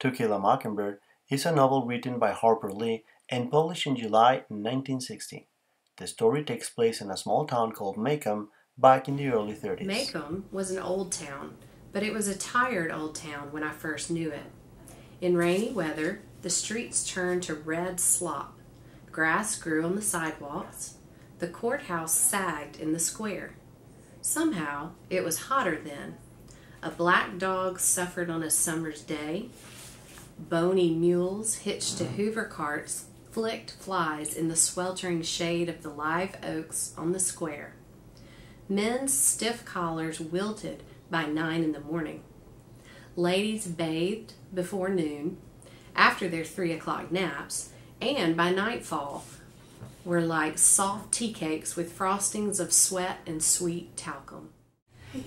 To Kill a Mockingbird is a novel written by Harper Lee and published in July 1960. The story takes place in a small town called Macomb back in the early 30s. Macomb was an old town, but it was a tired old town when I first knew it. In rainy weather, the streets turned to red slop. Grass grew on the sidewalks. The courthouse sagged in the square. Somehow, it was hotter then. A black dog suffered on a summer's day. Bony mules hitched to Hoover carts flicked flies in the sweltering shade of the live oaks on the square. Men's stiff collars wilted by 9 in the morning. Ladies bathed before noon, after their 3 o'clock naps, and by nightfall were like soft tea cakes with frostings of sweat and sweet talcum.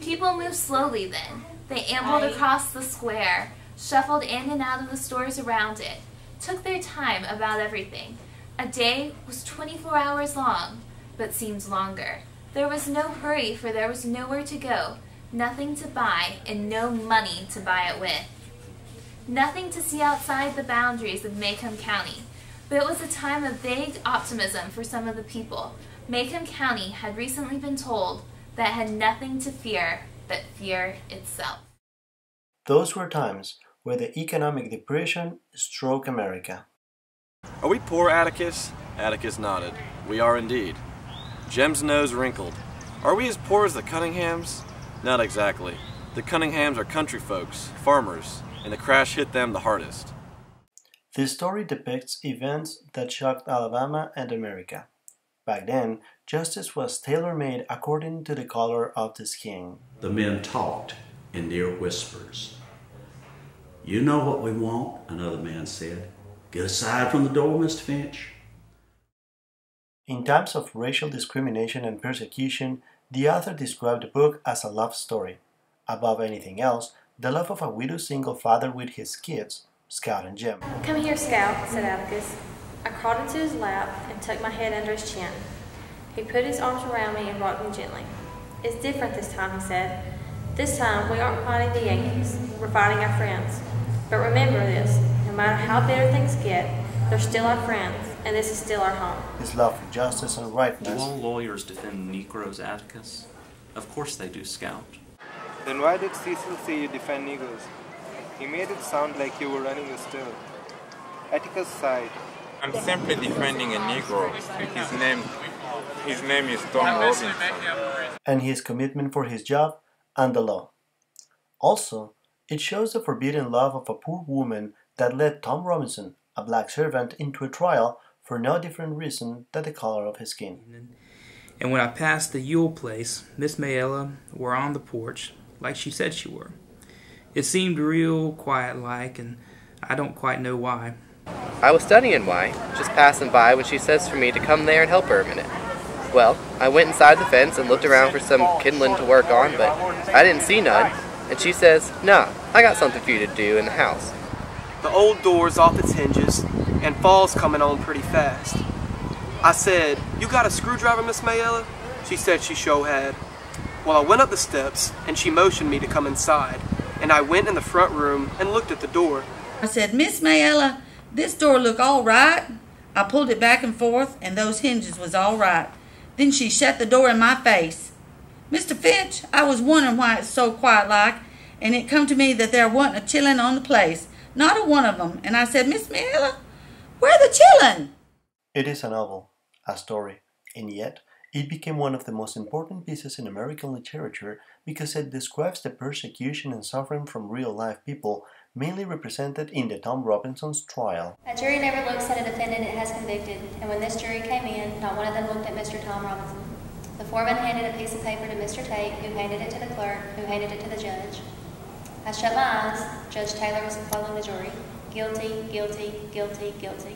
People moved slowly then. They ambled across the square, shuffled in and out of the stores around it, took their time about everything. A day was 24 hours long, but seemed longer. There was no hurry, for there was nowhere to go, nothing to buy, and no money to buy it with. Nothing to see outside the boundaries of Macomb County, but it was a time of vague optimism for some of the people. Macomb County had recently been told that it had nothing to fear but fear itself. Those were times where the economic depression struck America. Are we poor, Atticus? Atticus nodded. We are indeed. Jem's nose wrinkled. Are we as poor as the Cunninghams? Not exactly. The Cunninghams are country folks, farmers, and the crash hit them the hardest. This story depicts events that shocked Alabama and America. Back then, justice was tailor-made according to the color of the skin. The men talked in near whispers. "You know what we want," another man said. "Get aside from the door, Mr. Finch." In times of racial discrimination and persecution, the author described the book as a love story. Above anything else, the love of a widowed single father with his kids, Scout and Jem. "Come here, Scout," said Atticus. I crawled into his lap and tucked my head under his chin. He put his arms around me and rocked me gently. "It's different this time," he said. "This time we aren't fighting the Yankees, we're fighting our friends. But remember this, no matter how bitter things get, they're still our friends, and this is still our home." His love for justice and rightness. Do all lawyers defend Negroes, Atticus? Of course they do, Scout. Then why did Cecil say you defend Negroes? He made it sound like you were running a still. Atticus sighed. I'm simply defending a Negro. His name is Tom Robinson. And his commitment for his job and the law. Also, it shows the forbidden love of a poor woman that led Tom Robinson, a black servant, into a trial for no different reason than the color of his skin. And when I passed the Yule place, Miss Mayella were on the porch, like she said she were. It seemed real quiet-like, and I don't quite know why. I was studying why, just passing by when she says for me to come there and help her a minute. Well, I went inside the fence and looked around for some kindling to work on, but I didn't see none, and she says, "Nah, I got something for you to do in the house." The old door's off its hinges, and fall's coming on pretty fast. I said, "You got a screwdriver, Miss Mayella?" She said she sure had. Well, I went up the steps, and she motioned me to come inside, and I went in the front room and looked at the door. I said, "Miss Mayella, this door look all right." I pulled it back and forth, and those hinges was all right. Then she shut the door in my face. "Mr. Finch, I was wondering why it's so quiet-like, and it come to me that there wasn't a chillin' on the place, not a one of 'em. And I said, 'Miss Mayella, where the chillin'?'" It is a novel, a story, and yet it became one of the most important pieces in American literature because it describes the persecution and suffering from real-life people, mainly represented in the Tom Robinson's trial. A jury never looks at a defendant it has convicted, and when this jury came in, not one of them looked at Mr. Tom Robinson. The foreman handed a piece of paper to Mr. Tate, who handed it to the clerk, who handed it to the judge. I shut my eyes. Judge Taylor was following the jury. Guilty, guilty, guilty, guilty.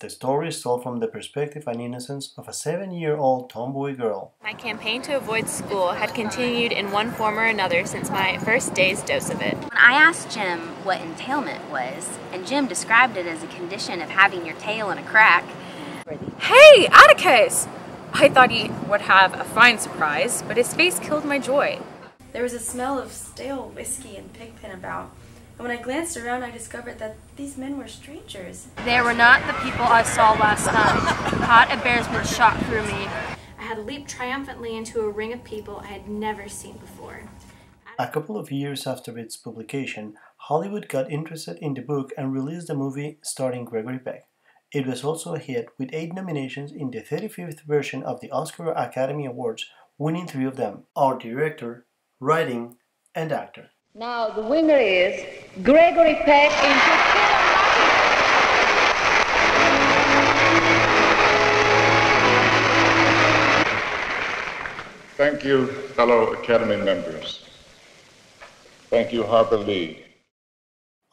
The story is told from the perspective and innocence of a 7-year-old tomboy girl. My campaign to avoid school had continued in one form or another since my first day's dose of it. When I asked Jim what entailment was, and Jim described it as a condition of having your tail in a crack. Hey, Atticus! I thought he would have a fine surprise, but his face killed my joy. There was a smell of stale whiskey and pigpen about, and when I glanced around, I discovered that these men were strangers. They were not the people I saw last night. Hot embarrassment shot through me. I had leaped triumphantly into a ring of people I had never seen before. A couple of years after its publication, Hollywood got interested in the book and released a movie starring Gregory Peck. It was also a hit with 8 nominations in the 35th version of the Oscar Academy Awards, winning 3 of them: Art Director, Writing, and Actor. Now the winner is Gregory Peck in To Kill a Mockingbird. Thank you, fellow Academy members. Thank you, Harper Lee.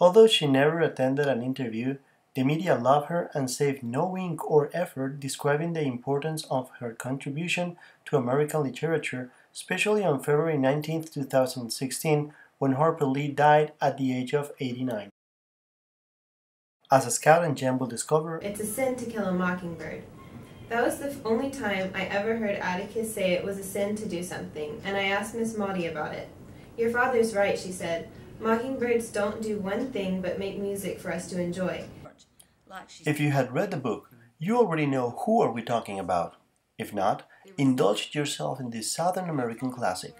Although she never attended an interview, the media loved her and saved no ink or effort describing the importance of her contribution to American literature, especially on February 19, 2016, when Harper Lee died at the age of 89. As a scout and Jem will discover, it's a sin to kill a mockingbird. That was the only time I ever heard Atticus say it was a sin to do something, and I asked Miss Maudie about it. Your father's right, she said. Mockingbirds don't do one thing but make music for us to enjoy. If you had read the book, you already know who are we talking about. If not, indulge yourself in this Southern American classic.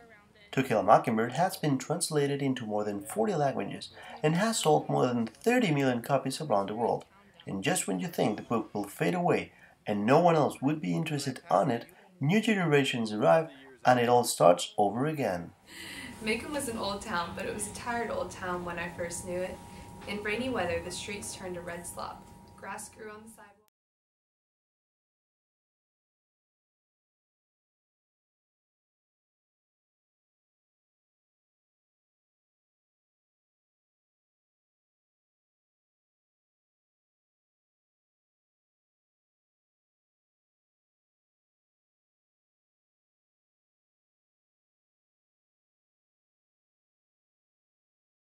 To Kill a Mockingbird has been translated into more than 40 languages and has sold more than 30 million copies around the world. And just when you think the book will fade away and no one else would be interested on it, new generations arrive and it all starts over again. Macon was an old town, but it was a tired old town when I first knew it. In rainy weather, the streets turned to red slop. Grass grew on the side.